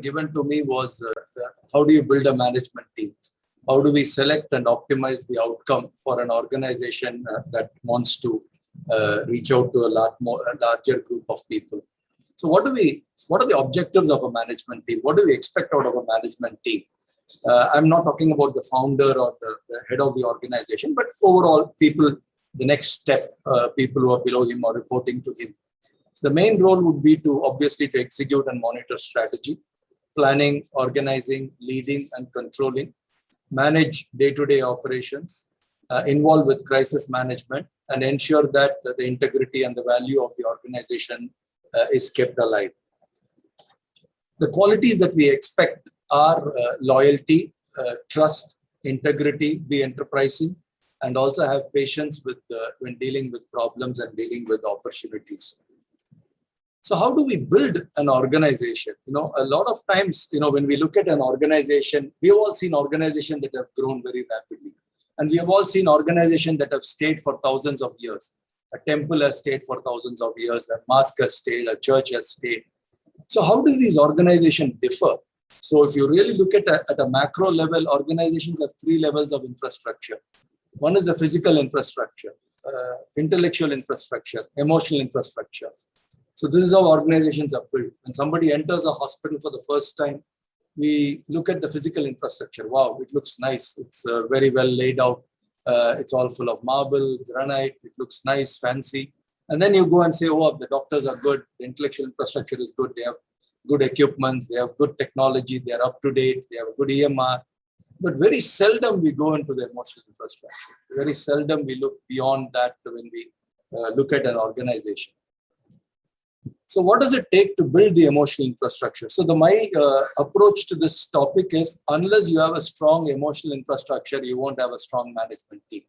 given to me was how do you build a management team? How do we select and optimize the outcome for an organization that wants to reach out to a larger group of people? So what are the objectives of a management team? What do we expect out of a management team? I'm not talking about the founder or the head of the organization, but overall people, the next step, people who are below him or reporting to him. So the main role would be to obviously to execute and monitor strategy, planning, organizing, leading and controlling, manage day-to-day operations, involve with crisis management, and ensure that the integrity and the value of the organization is kept alive. The qualities that we expect are loyalty, trust, integrity, be enterprising, and also have patience with when dealing with problems and dealing with opportunities. So how do we build an organization? A lot of times, when we look at an organization, we have all seen organizations that have grown very rapidly. And we have all seen organizations that have stayed for thousands of years. A temple has stayed for thousands of years, a mosque has stayed, a church has stayed. So how do these organizations differ? So if you really look at a macro level, organizations have three levels of infrastructure. One is the physical infrastructure, intellectual infrastructure, emotional infrastructure. So this is how organizations are built. When somebody enters a hospital for the first time, we look at the physical infrastructure. Wow, it looks nice. It's very well laid out. It's all full of marble, granite. It looks nice, fancy. And then you go and say, oh, the doctors are good. The intellectual infrastructure is good. They have good equipment. They have good technology. They are up to date. They have a good EMR. But very seldom we go into the emotional infrastructure. Very seldom we look beyond that when we look at an organization. So what does it take to build the emotional infrastructure? So my approach to this topic is, unless you have a strong emotional infrastructure, you won't have a strong management team.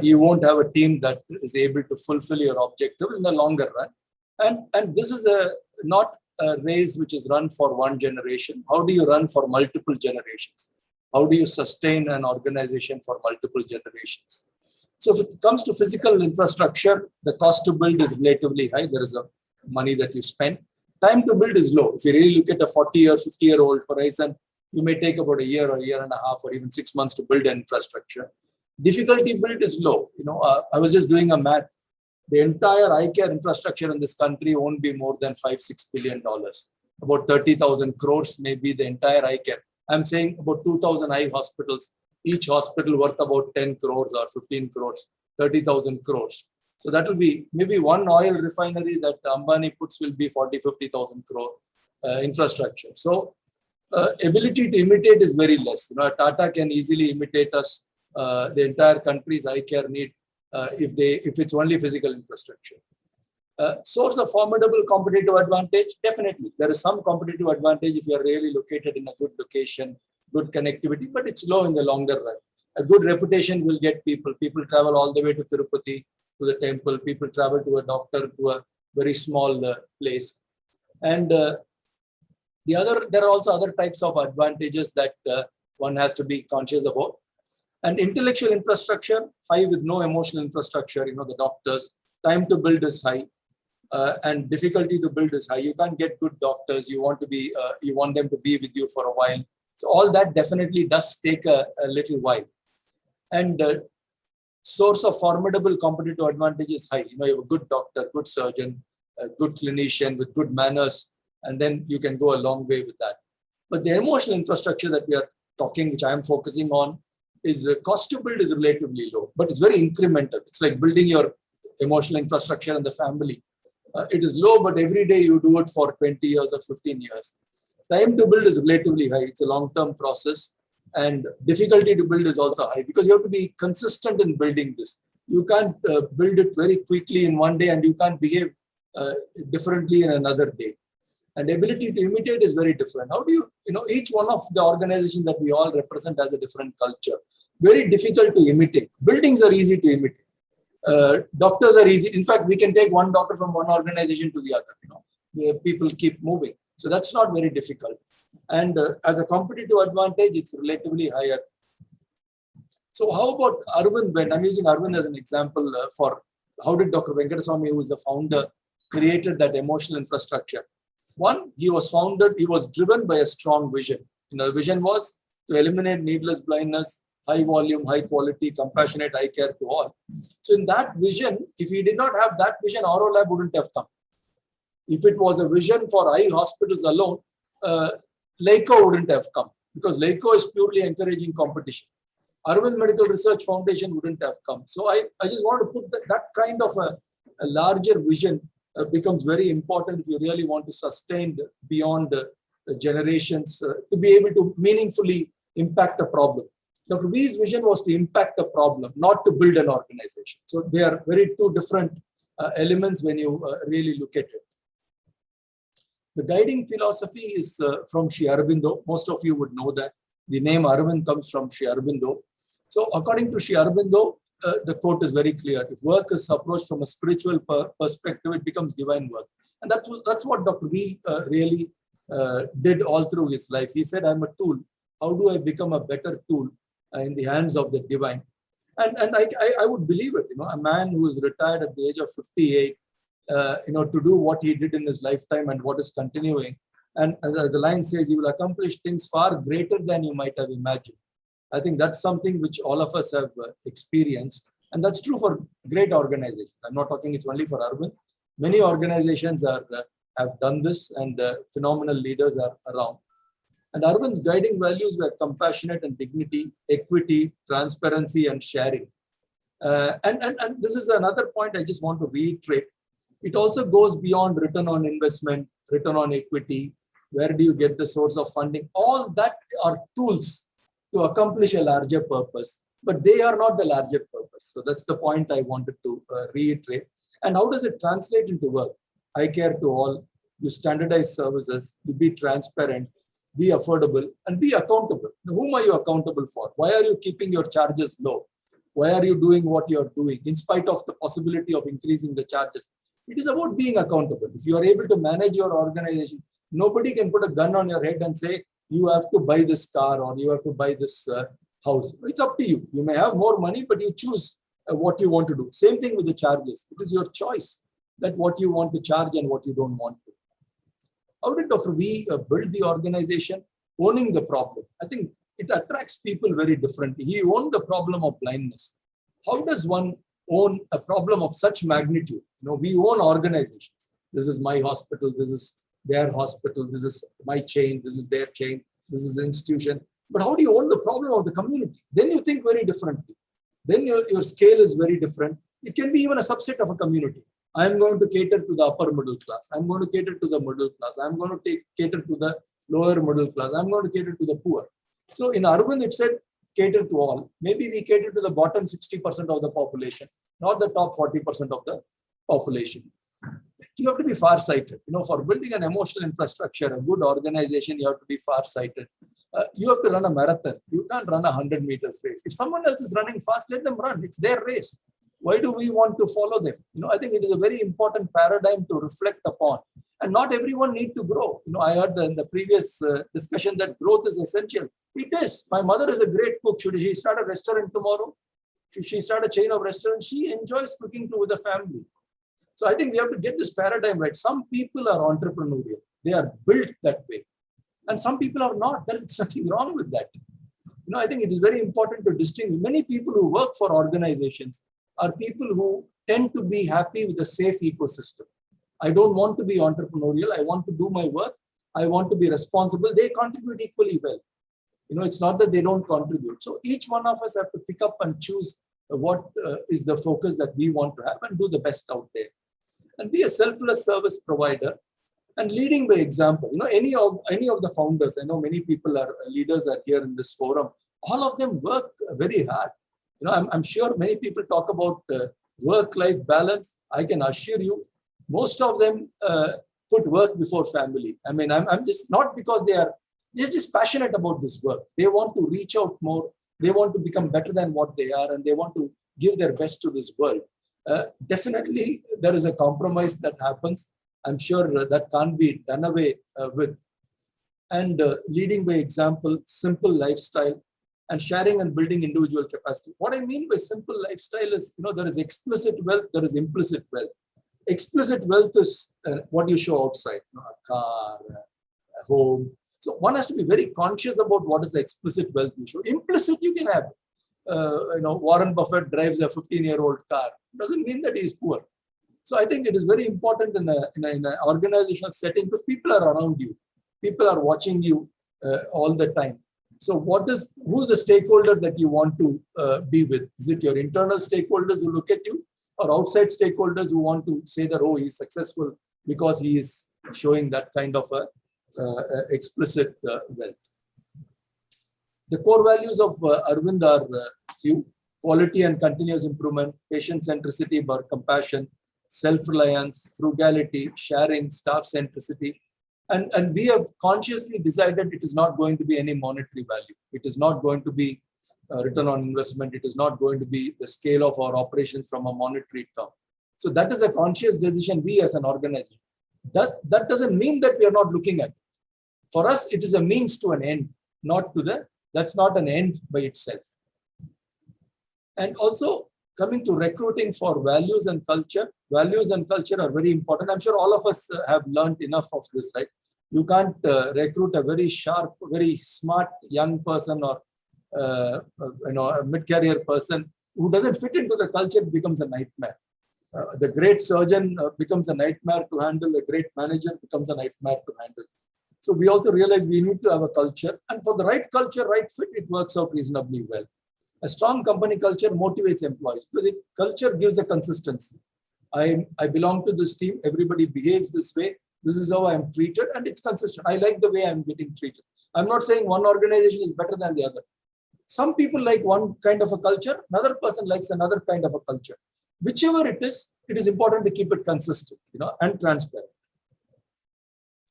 You won't have a team that is able to fulfill your objectives in the longer run. And this is not a race which is run for one generation. How do you run for multiple generations? How do you sustain an organization for multiple generations? So if it comes to physical infrastructure, the cost to build is relatively high. There is a money that you spend. Time to build is low. If you really look at a 40 or 50-year-old horizon, you may take about a year or a year and a half or even 6 months to build an infrastructure. Difficulty build is low. I was just doing a math. The entire eye care infrastructure in this country won't be more than $5-6 billion. About 30,000 crores may be the entire eye care. I'm saying about 2,000 eye hospitals, each hospital worth about 10 crores or 15 crores, 30,000 crores. So that will be maybe one oil refinery that Ambani puts will be 40-50,000 crore infrastructure. So ability to imitate is very less. Tata can easily imitate us. The entire country's eye care need if it's only physical infrastructure. Source of formidable competitive advantage, definitely. There is some competitive advantage if you are really located in a good location, good connectivity, but it's low in the longer run. A good reputation will get people. People travel all the way to Tirupati, to the temple. People travel to a doctor, to a very small place. And there are also other types of advantages that one has to be conscious about. And intellectual infrastructure, high with no emotional infrastructure, the doctors, time to build is high. And difficulty to build is high. You can't get good doctors. You want them to be with you for a while. So all that definitely does take a little while. And source of formidable competitive advantage is high. You have a good doctor, good surgeon, a good clinician with good manners, and then you can go a long way with that. But the emotional infrastructure that we are talking, which I am focusing on, is cost to build is relatively low, but it's very incremental. It's like building your emotional infrastructure in the family. It is low, but every day you do it for 20 years or 15 years. Time to build is relatively high. It's a long-term process. And difficulty to build is also high because you have to be consistent in building this. You can't build it very quickly in one day and you can't behave differently in another day. And ability to imitate is very different. How do you, each one of the organizations that we all represent has a different culture. Very difficult to imitate. Buildings are easy to imitate. Doctors are easy. In fact, we can take one doctor from one organization to the other. People keep moving. So that's not very difficult. And as a competitive advantage, it's relatively higher. So how about Arvind? When I'm using Arvind as an example for how did Dr. Venkataswamy, who is the founder, created that emotional infrastructure. One, he was driven by a strong vision. The vision was to eliminate needless blindness, high volume, high quality, compassionate eye care to all. So in that vision, if he did not have that vision, Aurolab wouldn't have come. If it was a vision for eye hospitals alone, LAICO wouldn't have come, because LAICO is purely encouraging competition. Aravind Medical Research Foundation wouldn't have come. So I just want to put that kind of a larger vision becomes very important if you really want to sustain beyond generations to be able to meaningfully impact a problem. Dr. V's vision was to impact a problem, not to build an organization. So they are very two different elements when you really look at it. The guiding philosophy is from Sri Aurobindo. Most of you would know that. The name Aravind comes from Sri Aurobindo. So according to Sri Aurobindo, the quote is very clear. If work is approached from a spiritual perspective, it becomes divine work. And that's what Dr. V really did all through his life. He said, I'm a tool. How do I become a better tool in the hands of the divine? And I would believe it. A man who is retired at the age of 58, to do what he did in his lifetime and what is continuing. And as the line says, you will accomplish things far greater than you might have imagined. I think that's something which all of us have experienced. And that's true for great organizations. I'm not talking it's only for Aravind. Many organizations have done this, and phenomenal leaders are around. And Arvind's guiding values were compassionate and dignity, equity, transparency, and sharing. And this is another point I just want to reiterate. It also goes beyond return on investment, return on equity. Where do you get the source of funding? All that are tools to accomplish a larger purpose, but they are not the larger purpose. So that's the point I wanted to reiterate. And how does it translate into work? Eye care to all, you standardize services, you be transparent, be affordable, and be accountable. Now, whom are you accountable for? Why are you keeping your charges low? Why are you doing what you're doing in spite of the possibility of increasing the charges? It is about being accountable. If you are able to manage your organization, nobody can put a gun on your head and say, you have to buy this car or you have to buy this house. It's up to you. You may have more money, but you choose what you want to do. Same thing with the charges. It is your choice that what you want to charge and what you don't want to. How did Dr. V build the organization? Owning the problem. I think it attracts people very differently. He owned the problem of blindness. How does one own a problem of such magnitude? We own organizations. This is my hospital. This is their hospital. This is my chain. This is their chain. This is the institution. But how do you own the problem of the community? Then you think very differently. Then your scale is very different. It can be even a subset of a community. I'm going to cater to the upper middle class. I'm going to cater to the middle class. I'm going to cater to the lower middle class. I'm going to cater to the poor. So in Aravind, it said cater to all. Maybe we cater to the bottom 60% of the population, not the top 40% of the population. You have to be far-sighted. For building an emotional infrastructure, a good organization, you have to be far-sighted. You have to run a marathon. You can't run a 100 meters race. If someone else is running fast, let them run. It's their race. Why do we want to follow them? I think it is a very important paradigm to reflect upon. And not everyone needs to grow. I heard in the previous discussion that growth is essential. It is. My mother is a great cook. Should she start a restaurant tomorrow? Should she start a chain of restaurants? She enjoys cooking with the family. So I think we have to get this paradigm right. Some people are entrepreneurial. They are built that way. And some people are not. There is nothing wrong with that. I think it is very important to distinguish. Many people who work for organizations are people who tend to be happy with a safe ecosystem. I don't want to be entrepreneurial. I want to do my work. I want to be responsible. They contribute equally well. It's not that they don't contribute. So each one of us have to pick up and choose what is the focus that we want to have and do the best out there. And be a selfless service provider and leading by example. Any of the founders, I know many people are leaders are here in this forum. All of them work very hard. I'm sure many people talk about work-life balance. I can assure you, most of them put work before family. I mean, I'm just not because they're just passionate about this work. They want to reach out more. They want to become better than what they are, and they want to give their best to this world. Definitely, there is a compromise that happens. I'm sure that can't be done away with. And leading by example, simple lifestyle, and sharing and building individual capacity. What I mean by simple lifestyle is, there is explicit wealth, there is implicit wealth. Explicit wealth is what you show outside, you know, a car, a home. So one has to be very conscious about what is the explicit wealth you show. Implicit, you can have, you know, Warren Buffett drives a 15-year-old car. Doesn't mean that he is poor. So I think it is very important in an organizational setting because people are around you. People are watching you all the time. So who's the stakeholder that you want to be with? Is it your internal stakeholders who look at you, or outside stakeholders who want to say that, oh, he's successful because he is showing that kind of a explicit wealth? The core values of Arvind are few: quality and continuous improvement, patient centricity or compassion, self-reliance, frugality, sharing, staff centricity. And we have consciously decided it is not going to be any monetary value. It is not going to be return on investment. It is not going to be the scale of our operations from a monetary term. So that is a conscious decision we as an organization. That doesn't mean that we are not looking at it. For us, it is a means to an end, that's not an end by itself. And also coming to recruiting for values and culture are very important. I'm sure all of us have learned enough of this, right? You can't recruit a very sharp, very smart young person or you know, a mid-career person who doesn't fit into the culture. It becomes a nightmare. The great surgeon becomes a nightmare to handle. The great manager becomes a nightmare to handle. So we also realize we need to have a culture, and for the right culture, right fit, it works out reasonably well. A strong company culture motivates employees because culture gives a consistency. I belong to this team. Everybody behaves this way. This is how I'm treated, and it's consistent. I like the way I'm getting treated. I'm not saying one organization is better than the other. Some people like one kind of a culture. Another person likes another kind of a culture. Whichever it is important to keep it consistent, you know, and transparent.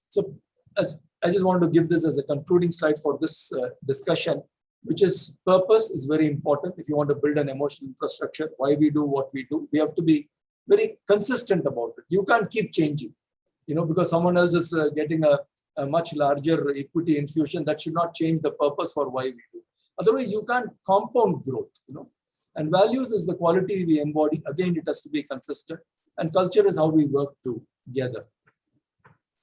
So I just want to give this as a concluding slide for this discussion, which is purpose is very important. If you want to build an emotional infrastructure, why we do what we do, we have to be very consistent about it. You can't keep changing, you know, because someone else is getting a much larger equity infusion. That should not change the purpose for why we do. Otherwise, you can't compound growth, you know. And values is the quality we embody. Again, it has to be consistent. And culture is how we work together.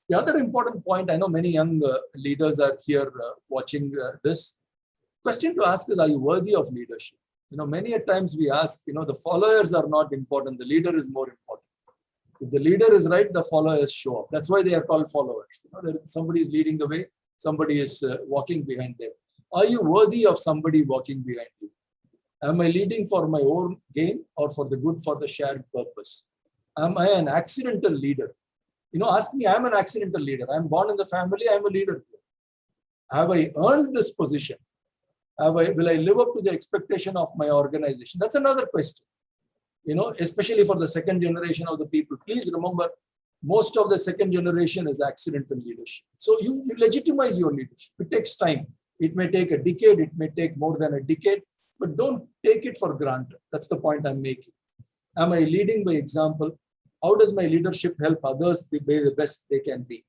The other important point, I know many young leaders are here watching this. Question to ask is, are you worthy of leadership? You know, many a times we ask, you know, the followers are not important. The leader is more important. If the leader is right, the followers show up. That's why they are called followers. You know, somebody is leading the way. Somebody is walking behind them. Are you worthy of somebody walking behind you? Am I leading for my own gain or for the good, for the shared purpose? Am I an accidental leader? You know, ask me, I'm an accidental leader. I'm born in the family, I'm a leader. Have I earned this position? Will I live up to the expectation of my organization? That's another question. You know, especially for the second generation of the people. Please remember, most of the second generation is accidental leadership. So you legitimize your leadership. It takes time. It may take a decade. It may take more than a decade. But don't take it for granted. That's the point I'm making. Am I leading by example? How does my leadership help others be the best they can be?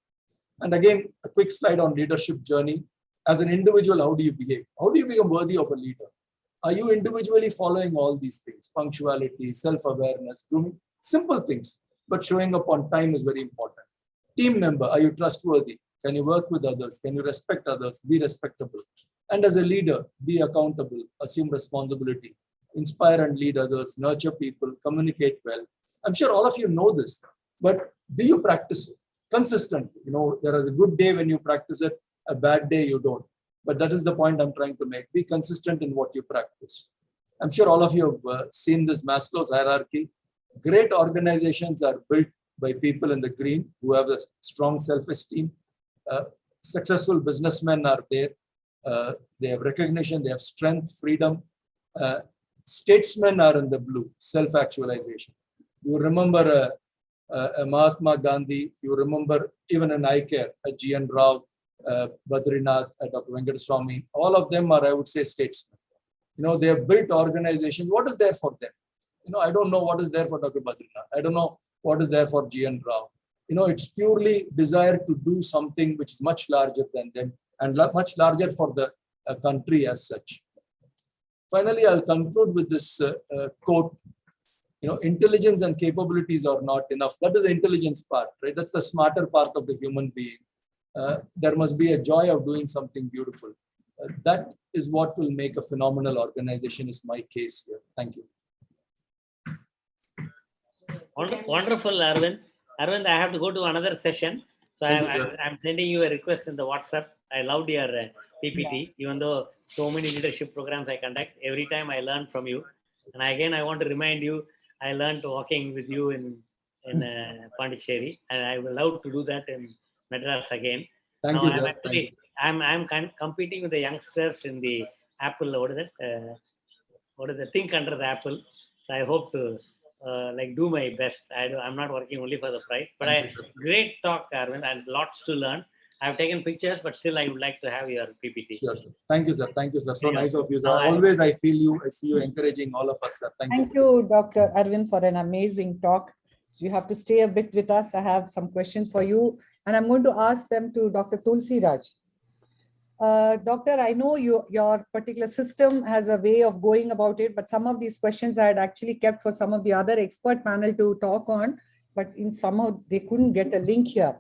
And again, a quick slide on leadership journey. As an individual, how do you behave? How do you become worthy of a leader? Are you individually following all these things? Punctuality, self-awareness, grooming, simple things, but showing up on time is very important. Team member, are you trustworthy? Can you work with others? Can you respect others? Be respectable. And as a leader, be accountable, assume responsibility, inspire and lead others, nurture people, communicate well. I'm sure all of you know this, but do you practice it consistently? You know, there is a good day when you practice it, a bad day you don't. But that is the point I'm trying to make. Be consistent in what you practice. I'm sure all of you have seen this Maslow's hierarchy. Great organizations are built by people in the green who have a strong self-esteem. Successful businessmen are there. They have recognition, they have strength, freedom. Statesmen are in the blue, self-actualization. You remember a Mahatma Gandhi, you remember even an ICARE, a G.N. Rao, Badrinath, Dr. Venkateswamy, all of them are, I would say, statesmen. You know, they have built organizations. What is there for them? You know, I don't know what is there for Dr. Badrinath. I don't know what is there for G.N. Rao. You know, it's purely desire to do something which is much larger than them and much larger for the country as such. Finally, I'll conclude with this quote. intelligence and capabilities are not enough. That is the intelligence part, right? That's the smarter part of the human being. There must be a joy of doing something beautiful. That is what will make a phenomenal organization, is my case here. Thank you. Wonderful, Arvind. Arvind, I have to go to another session. So I'm sending you a request in the WhatsApp. I loved your PPT, even though so many leadership programs I conduct. Every time I learn from you. And again, I want to remind you, I learned walking with you in Pondicherry, and I will love to do that in Madras again. Thank now you, sir. I'm competing with the youngsters in the Apple. What is the Think Under the Apple? So I hope to do my best. I'm not working only for the prize, but great talk, Arvind, and lots to learn. I've taken pictures, but still I would like to have your PPT. Sure, sir. Thank you, sir. Thank you, sir. So nice of you, sir. Always I feel you, I see you encouraging all of us, sir. Thank you, Dr. Arvind, for an amazing talk. So you have to stay a bit with us. I have some questions for you, and I'm going to ask them to Dr. Tulsi Raj. Doctor, I know your particular system has a way of going about it, but some of these questions I had actually kept for some of the other expert panel to talk on, but in somehow they couldn't get a link here.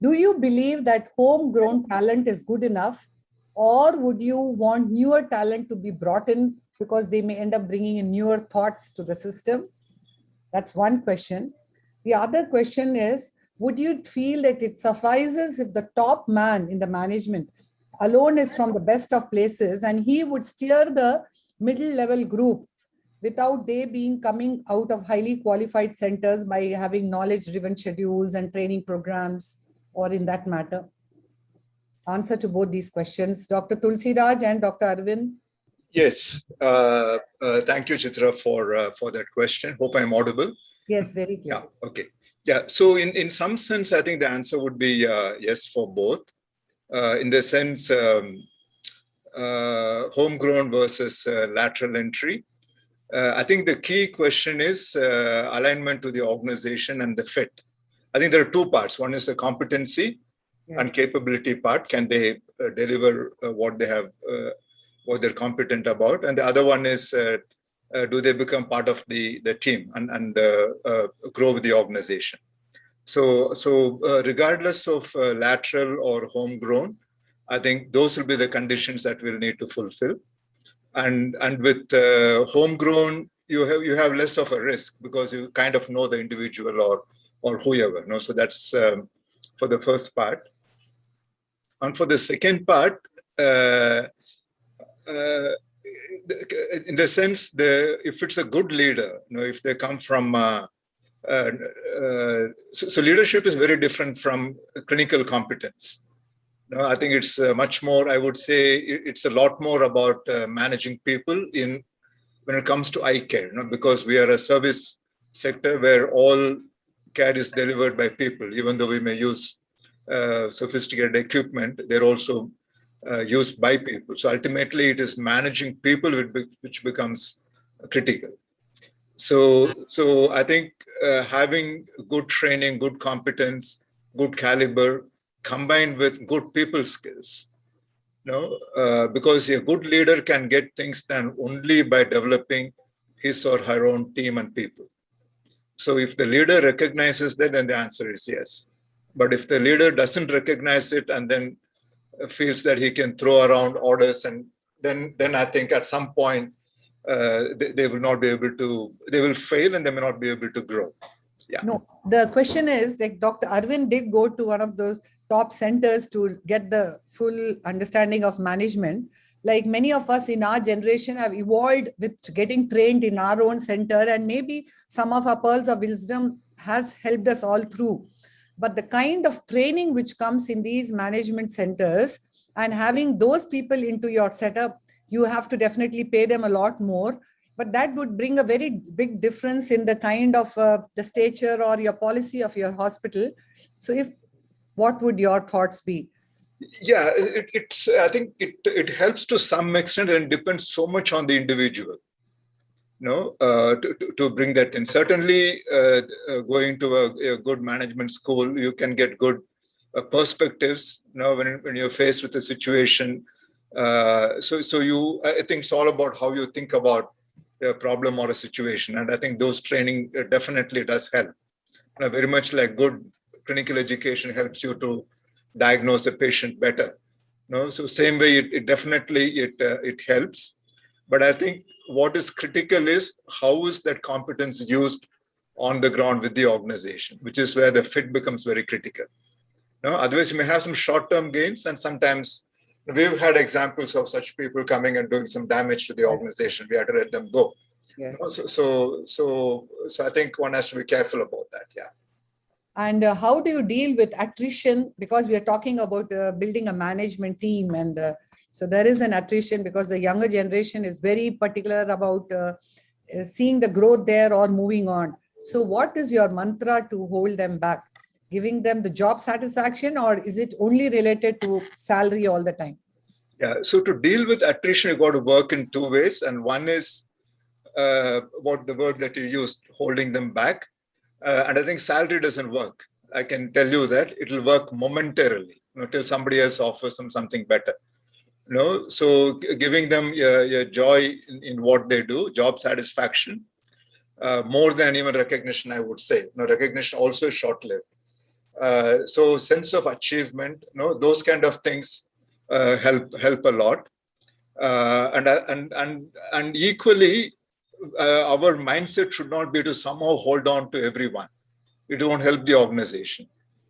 Do you believe that homegrown talent is good enough, or would you want newer talent to be brought in because they may end up bringing in newer thoughts to the system? That's one question. The other question is, would you feel that it suffices if the top man in the management alone is from the best of places and he would steer the middle level group without they being coming out of highly qualified centers by having knowledge driven schedules and training programs, or in that matter? Answer to both these questions, Dr. Tulsi Raj and Dr. Arvind. Yes, thank you, Chitra, for that question. Hope I'm audible. Yes, very clear. Yeah, okay. Yeah, so in some sense, I think the answer would be yes for both. In the sense, homegrown versus lateral entry. I think the key question is alignment to the organization and the fit. I think there are two parts. One is the competency and capability part. Can they deliver what they have, what they're competent about? And the other one is, do they become part of the team and grow with the organization? So regardless of lateral or homegrown, I think those will be the conditions that we'll need to fulfill. And with homegrown, you have less of a risk because you kind of know the individual or whoever. No, so that's for the first part. And for the second part, in the sense, if it's a good leader, if they come from so leadership is very different from clinical competence. I think it's much more, I would say it's a lot more about managing people when it comes to eye care, because we are a service sector where all care is delivered by people. Even though we may use sophisticated equipment, they're also used by people. So ultimately it is managing people which becomes critical. So I think having good training, good competence, good caliber, combined with good people skills, because a good leader can get things done only by developing his or her own team and people. So if the leader recognizes that, then the answer is yes. But if the leader doesn't recognize it and then feels that he can throw around orders, and then I think at some point they will not be able to, they will fail and they may not be able to grow. Yeah. No, the question is, like Dr. Arvind did go to one of those top centers to get the full understanding of management. Like many of us in our generation have evolved with getting trained in our own center, and maybe some of our pearls of wisdom has helped us all through. But the kind of training which comes in these management centers and having those people into your setup, you have to definitely pay them a lot more. But that would bring a very big difference in the kind of the stature or your policy of your hospital. So what would your thoughts be? Yeah, I think it helps to some extent, and depends so much on the individual, to bring that in. Certainly, going to a good management school, you can get good perspectives, when you're faced with a situation. I think it's all about how you think about a problem or a situation. And I think those training definitely does help. Very much like good clinical education helps you to diagnose a patient better. So same way, it definitely it helps. But I think what is critical is how is that competence used on the ground with the organization, which is where the fit becomes very critical. Otherwise, you may have some short-term gains, and sometimes we've had examples of such people coming and doing some damage to the organization. We had to let them go. Yes. So I think one has to be careful about that. Yeah. And how do you deal with attrition? Because we are talking about building a management team, and so there is an attrition because the younger generation is very particular about seeing the growth there or moving on. So what is your mantra to hold them back? Giving them the job satisfaction, or is it only related to salary all the time? Yeah, so to deal with attrition, you got to work in two ways. And one is what the word that you used, holding them back. And I think salary doesn't work. I can tell you that it will work momentarily, till somebody else offers them something better. So giving them a joy in what they do, job satisfaction, more than even recognition, I would say. Recognition also is short-lived. So sense of achievement, those kind of things help a lot. And equally, our mindset should not be to somehow hold on to everyone. It won't help the organization.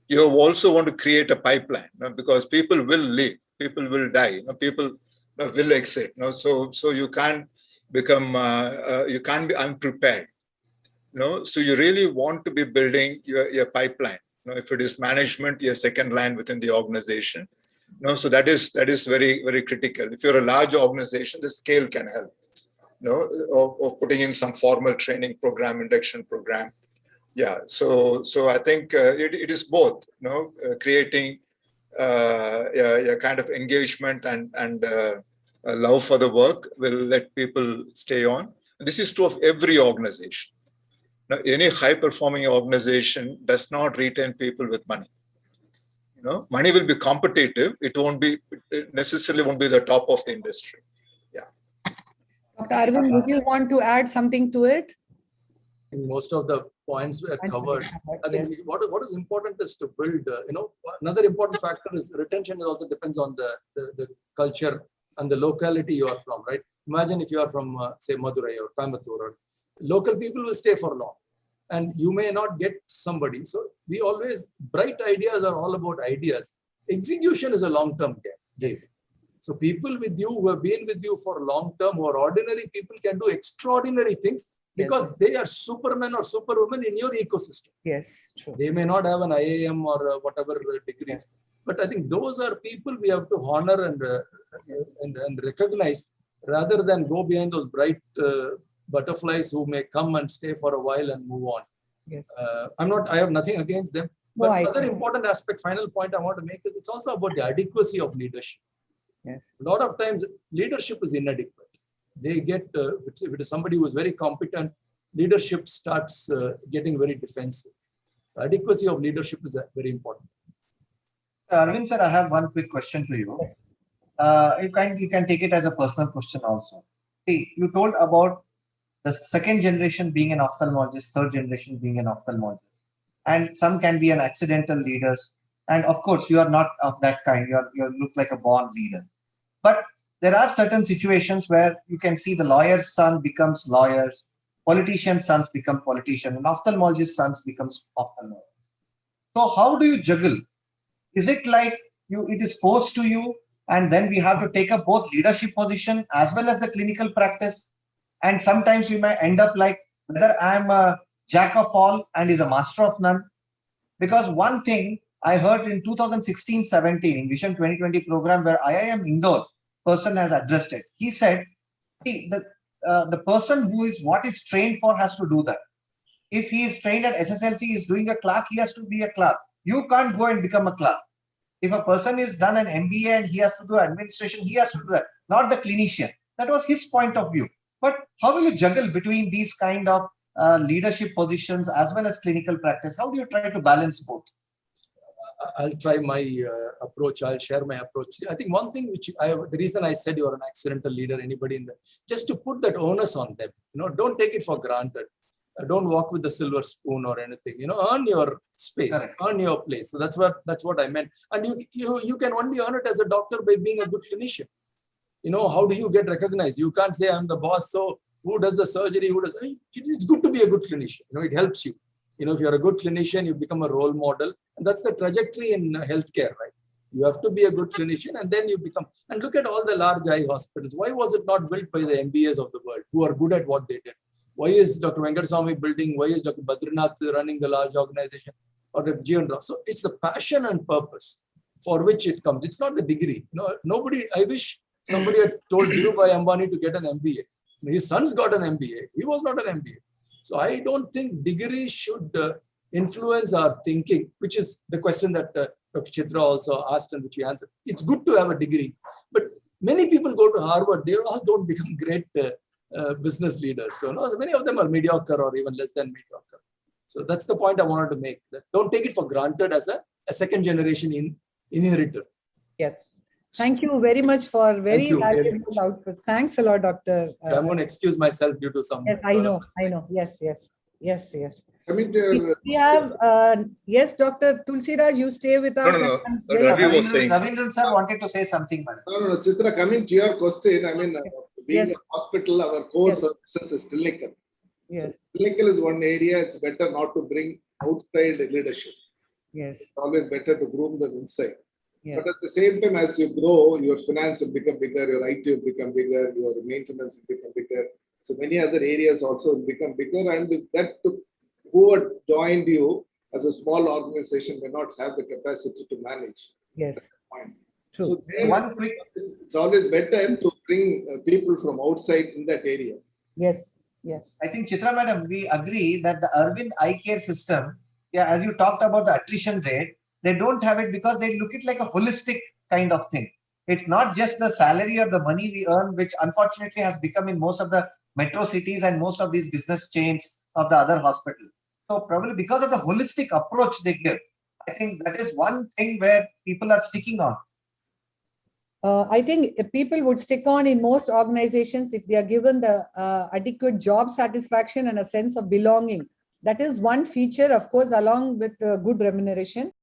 You also want to create a pipeline, because people will leave, people will die, people will exit. So you can't become, you can't be unprepared. So you really want to be building your pipeline. If it is management, your second line within the organization. So that is very, very critical. If you're a large organization, the scale can help. Of putting in some formal training program, induction program. Yeah, so I think it is both, creating a kind of engagement and a love for the work will let people stay on. This is true of every organization. Now, any high-performing organization does not retain people with money. Money will be competitive. It necessarily won't be the top of the industry. Dr. Arvind, would you want to add something to it? Most of the points were covered. I think what is important is to build, another important factor is retention. It also depends on the culture and the locality you are from, right? Imagine if you are from, say, Madurai or Coimbatore, local people will stay for long and you may not get somebody. So bright ideas are all about ideas. Execution is a long-term game. So people with you who have been with you for long term, who are ordinary people, can do extraordinary things because they are supermen or superwomen in your ecosystem. Yes, true. They may not have an IIM or whatever degrees, but I think those are people we have to honor and recognize rather than go behind those bright butterflies who may come and stay for a while and move on. Yes. I have nothing against them. But another important aspect, final point I want to make is it's also about the adequacy of leadership. Yes. A lot of times leadership is inadequate. They get, if it is somebody who is very competent, leadership starts getting very defensive. So adequacy of leadership is very important. Arvind sir, I have one quick question to you. Yes. You can take it as a personal question also. See, you told about the second generation being an ophthalmologist, third generation being an ophthalmologist, and some can be an accidental leaders. And of course, you are not of that kind. You look like a born leader. But there are certain situations where you can see the lawyer's son becomes lawyers, politician's sons become politicians, and ophthalmologist's sons becomes ophthalmologist. So how do you juggle? Is it like it is forced to you, and then we have to take up both leadership position as well as the clinical practice? And sometimes we may end up like whether I'm a jack of all and is a master of none. Because one thing I heard in 2016-17 in Vision 2020 program where IIM Indore person has addressed it. He said, see, the person who is trained for has to do that. If he is trained at SSLC, is doing a clerk, he has to be a clerk. You can't go and become a clerk. If a person is done an MBA and he has to do administration, he has to do that, not the clinician. That was his point of view. But how will you juggle between these kind of leadership positions as well as clinical practice? How do you try to balance both? I'll try my approach. I'll share my approach. I think one thing the reason I said you're an accidental leader, anybody in the, just to put that onus on them, don't take it for granted. Don't walk with the silver spoon or anything, earn your space, Correct. earn your place. So that's what I meant. And you can only earn it as a doctor by being a good clinician. How do you get recognized? You can't say I'm the boss. So who does the surgery? It's good to be a good clinician. It helps you. If you're a good clinician, you become a role model. And that's the trajectory in healthcare, right? You have to be a good clinician and then you become, and look at all the large eye hospitals. Why was it not built by the MBAs of the world who are good at what they did? Why is Dr. Venkateswamy building? Why is Dr. Badrinath running the large organization? Or Dr. Jeevan Rao? So it's the passion and purpose for which it comes. It's not the degree. I wish somebody had told Dhirubhai Ambani to get an MBA. His son's got an MBA. He was not an MBA. So I don't think degree should influence our thinking, which is the question that Dr. Chitra also asked and which you answered. It's good to have a degree, but many people go to Harvard. They all don't become great business leaders. So many of them are mediocre or even less than mediocre. So that's the point I wanted to make. That don't take it for granted as a second generation inheritor. Yes. Thank you very much for very you very valuable outputs. Thanks a lot, Dr. I'm going to excuse myself due to some. Yes, I know. Yes. Coming to We have, yes, Dr. Tulsiraj, you stay with us. No. and- Ravi was saying. Ravindran sir wanted to say something, madam. no, Chitra, coming to your question, being Yes. a hospital, our core Yes. services is clinical. Yes, Clinical is one area, it's better not to bring outside leadership. yes, It's always better to groom them inside. yes. But at the same time, as you grow, your finance will become bigger, your IT will become bigger, your maintenance will become bigger. So many other areas also will become bigger, and who had joined you as a small organization may not have the capacity to manage. Yes, Point. true. So there, One quick, it's always better to bring people from outside in that area. Yes. I think Chitra madam, we agree that the Arvind Eye Care system, as you talked about the attrition rate, they don't have it because they look it like a holistic kind of thing. It's not just the salary or the money we earn, which unfortunately has become in most of the metro cities and most of these business chains of the other hospitals. So probably because of the holistic approach they give, I think that is one thing where people are sticking on. I think if people would stick on in most organizations if they are given the adequate job satisfaction and a sense of belonging. That is one feature, of course, along with good remuneration.